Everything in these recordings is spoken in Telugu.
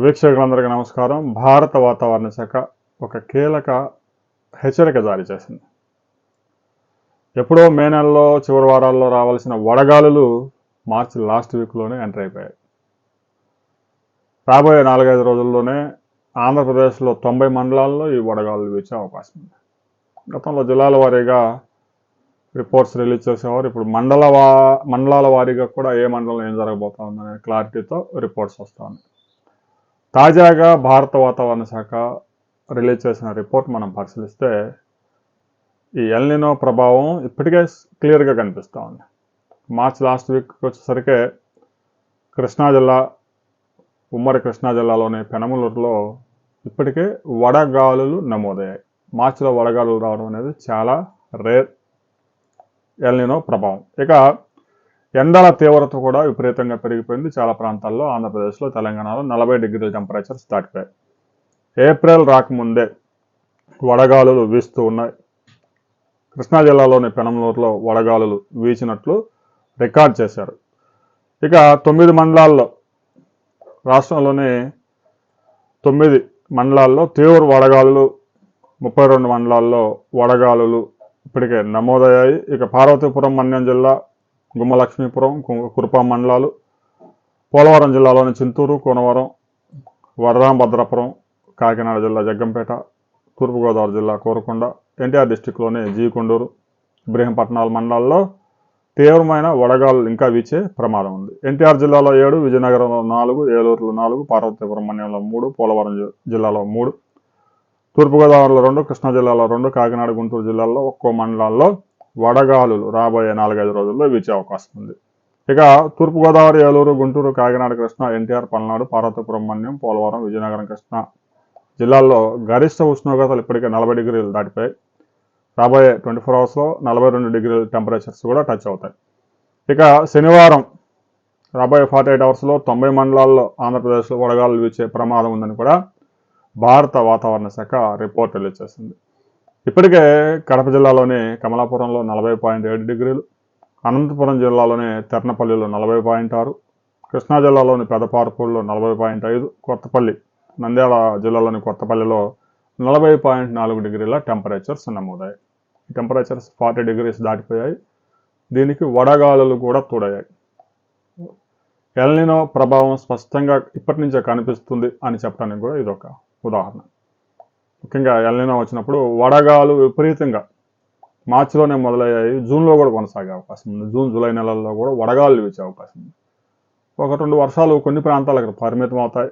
వీక్షకులందరికీ నమస్కారం. భారత వాతావరణ శాఖ ఒక కీలక హెచ్చరిక జారీ చేసింది. ఎప్పుడో మే నెలలో చివరి వారాల్లో రావాల్సిన వడగాలులు మార్చి లాస్ట్ వీక్లోనే ఎంటర్ అయిపోయాయి. రాబోయే 4-5 రోజుల్లోనే ఆంధ్రప్రదేశ్లో 90 మండలాల్లో ఈ వడగాలులు వీచే అవకాశం ఉంది. గతంలో జిల్లాల వారీగా రిపోర్ట్స్ రిలీజ్ చేసేవారు. ఇప్పుడు మండలాల వారీగా కూడా ఏ మండలంలో ఏం జరగబోతా ఉందనే క్లారిటీతో రిపోర్ట్స్ వస్తూ ఉన్నాయి. తాజాగా భారత వాతావరణ శాఖ రిలీజ్ చేసిన రిపోర్ట్ మనం పరిశీలిస్తే ఈ ఎల్ నినో ప్రభావం ఇప్పటికే క్లియర్గా కనిపిస్తూ ఉంది. మార్చ్ లాస్ట్ వీక్ వచ్చేసరికి కృష్ణా జిల్లా, ఉమ్మడి కృష్ణా జిల్లాలోని పెనమలూరులో ఇప్పటికే వడగాలులు నమోదయ్యాయి. మార్చిలో వడగాలులు రావడం అనేది చాలా రేర్ ఎల్ నినో ప్రభావం. ఇక ఎండల తీవ్రత కూడా విపరీతంగా పెరిగిపోయింది. చాలా ప్రాంతాల్లో ఆంధ్రప్రదేశ్లో, తెలంగాణలో 40 డిగ్రీల టెంపరేచర్స్ దాటిపోయాయి. ఏప్రిల్ రాకముందే వడగాలులు వీస్తూ ఉన్నాయి. కృష్ణా జిల్లాలోని పెనమలూరులో వడగాలులు వీచినట్లు రికార్డ్ చేశారు. ఇక 9 మండలాల్లో, రాష్ట్రంలోని 9 మండలాల్లో తీవ్ర వడగాలులు, 32 మండలాల్లో వడగాలులు ఇప్పటికే నమోదయ్యాయి. ఇక పార్వతీపురం, మన్యం జిల్లా, గుమ్మలక్ష్మీపురం, కురుపాం మండలాలు, పోలవరం జిల్లాలోని చింతూరు, కోనవరం, వరదాంభద్రాపురం, కాకినాడ జిల్లా జగ్గంపేట, తూర్పుగోదావరి జిల్లా కోరుకొండ, ఎన్టీఆర్ డిస్టిక్లోని జీకొండూరు, ఇబ్రహీంపట్నాల మండలాల్లో తీవ్రమైన వడగాలులు ఇంకా వీచే ప్రమాదం ఉంది. ఎన్టీఆర్ జిల్లాలో 7, విజయనగరంలో 4, ఏలూరులో 4, పార్వతీపురం మన్యంలో 3, పోలవరం జిల్లాలో 3, తూర్పుగోదావరిలో 2, కృష్ణా జిల్లాలో 2, కాకినాడ, గుంటూరు జిల్లాల్లో ఒక్కో మండలాల్లో వడగాలులు రాబోయే 4-5 రోజుల్లో వీచే అవకాశం ఉంది. ఇక తూర్పుగోదావరి, ఏలూరు, గుంటూరు, కాకినాడ, కృష్ణా, ఎన్టీఆర్, పల్నాడు, పార్వతీపురం మన్యం, పోలవరం, విజయనగరం, కృష్ణా జిల్లాల్లో గరిష్ట ఉష్ణోగ్రతలు ఇప్పటికే 40 డిగ్రీలు దాటిపోయాయి. రాబోయే 24 అవర్స్లో 42 డిగ్రీల టెంపరేచర్స్ కూడా టచ్ అవుతాయి. ఇక శనివారం రాబోయే 48 అవర్స్లో 90 మండలాల్లో ఆంధ్రప్రదేశ్లో వడగాలులు వీచే ప్రమాదం ఉందని కూడా భారత వాతావరణ శాఖ రిపోర్ట్ రిలీజ్ చేసింది. ఇప్పటికే కడప జిల్లాలోని కమలాపురంలో 40.7 డిగ్రీలు, అనంతపురం జిల్లాలోని తెర్నపల్లిలో 40.6, కృష్ణా జిల్లాలోని పెదపార్పూర్లో 40.5, కొత్తపల్లి, నంద్యాల జిల్లాలోని కొత్తపల్లిలో 40.4 డిగ్రీల టెంపరేచర్స్ నమోదయ్యాయి. ఈ టెంపరేచర్స్ 40 డిగ్రీస్ దాటిపోయాయి. దీనికి వడగాలులు కూడా తోడయ్యాయి. ఎల్ నినో ప్రభావం స్పష్టంగా ఇప్పటి నుంచే కనిపిస్తుంది అని చెప్పడానికి కూడా ఇదొక ఉదాహరణ. ముఖ్యంగా ఎల్ నినో వచ్చినప్పుడు వడగాలు విపరీతంగా మార్చిలోనే మొదలయ్యాయి, జూన్లో కూడా కొనసాగే అవకాశం ఉంది. జూన్, జూలై నెలల్లో కూడా వడగాలు వీచే అవకాశం ఉంది. 1-2 వర్షాలు కొన్ని ప్రాంతాలకు పరిమితం అవుతాయి,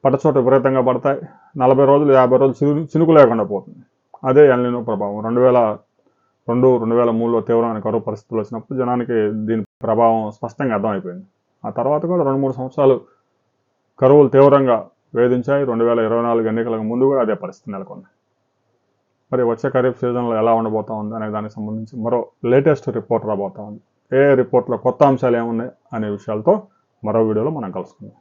పట్టచోట విపరీతంగా పడతాయి. 40 రోజులు, 50 రోజులు చినుకు లేకుండా పోతుంది. అదే ఎల్ నినో ప్రభావం. 2002, 2003లో తీవ్రమైన కరువు పరిస్థితులు వచ్చినప్పుడు జనానికి దీని ప్రభావం స్పష్టంగా అర్థమైపోయింది. ఆ తర్వాత కూడా 2-3 సంవత్సరాలు కరువులు తీవ్రంగా వేధించాయి. 2024 ఎన్నికలకు ముందు కూడా అదే పరిస్థితి నెలకొంది. మరి వచ్చే ఖరీఫ్ సీజన్లో ఎలా ఉండబోతా ఉంది అనే దానికి సంబంధించి మరో లేటెస్ట్ రిపోర్ట్ రాబోతా ఉంది. ఏ రిపోర్ట్లో కొత్త అంశాలు ఏమున్నాయి అనే విషయాలతో మరో వీడియోలో మనం కలుసుకుందాం.